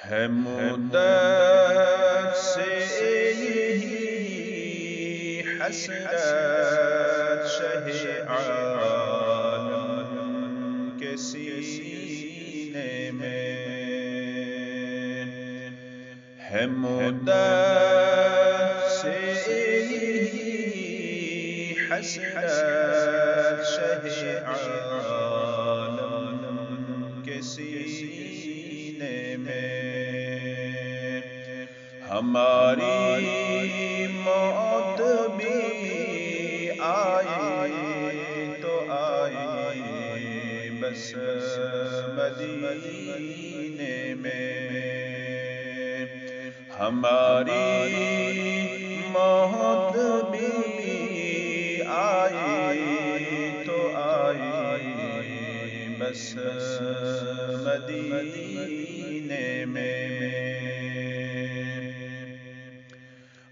ہے مدت سے یہی حسرت شہ عالم کے سینے میں، ہے مدت سے یہی حسرت شہ عالم کے سینے میں، ہماری موت بھی آئی تو آئی بس مدینے میں، ہماری موت بھی آئی تو آئی بس مدینے میں،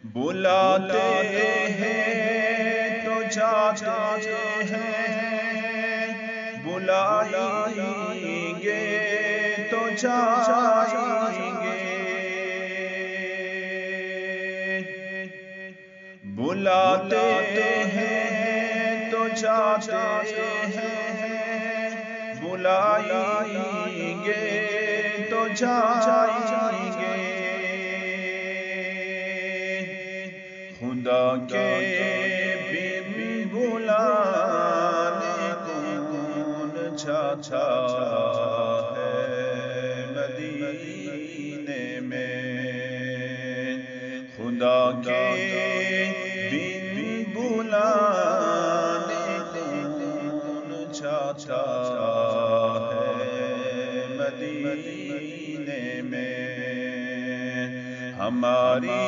بلاتے ہیں تو جاتے ہیں، بلائیں گے تو جائیں گے، بلاتے ہیں تو جاتے ہیں، بلائیں گے تو جائیں گے، خدا کے بن بلانے کون جاتا ہے مدینے میں، خدا کے بن بلانے کون جاتا ہے مدینے میں، ہماری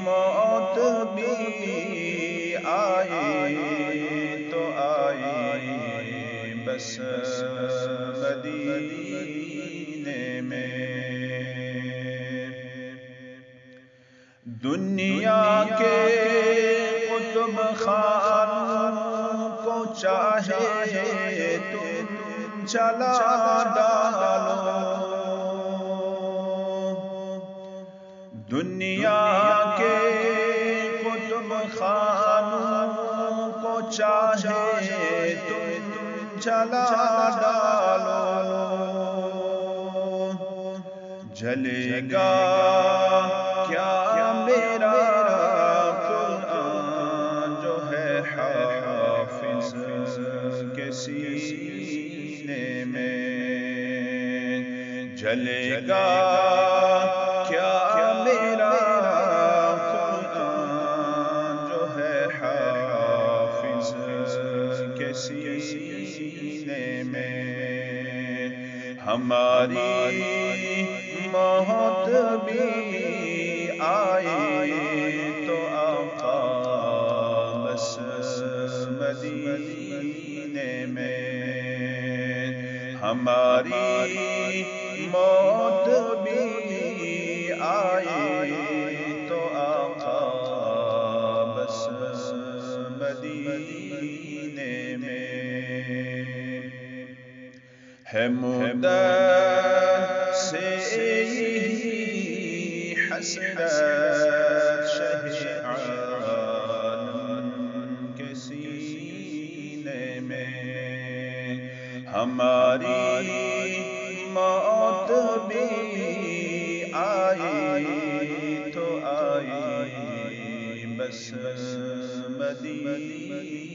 موت بھی آئی تو آئی بس مدینے میں، دنیا کے قطب خانوں کو چاہے تم چلا ڈالو، دنیا کے قطب خانوں کو چاہے تم چلا ڈالو، جلے گا کیا میرا قرآن جو ہے حافظ کے سینے میں، جلے گا کیا میرا قرآن جو ہے حافظ کے سینے میں، ہماری موت بھی آئی تو آقا بس مدینے میں، ہماری موت بھی آئی تو آقا بس مدینے میں، ہے مدت سے یہی حسرت شہ عالم کے سینے میں، ہماری موت بھی آئی تو آئی بس مدینے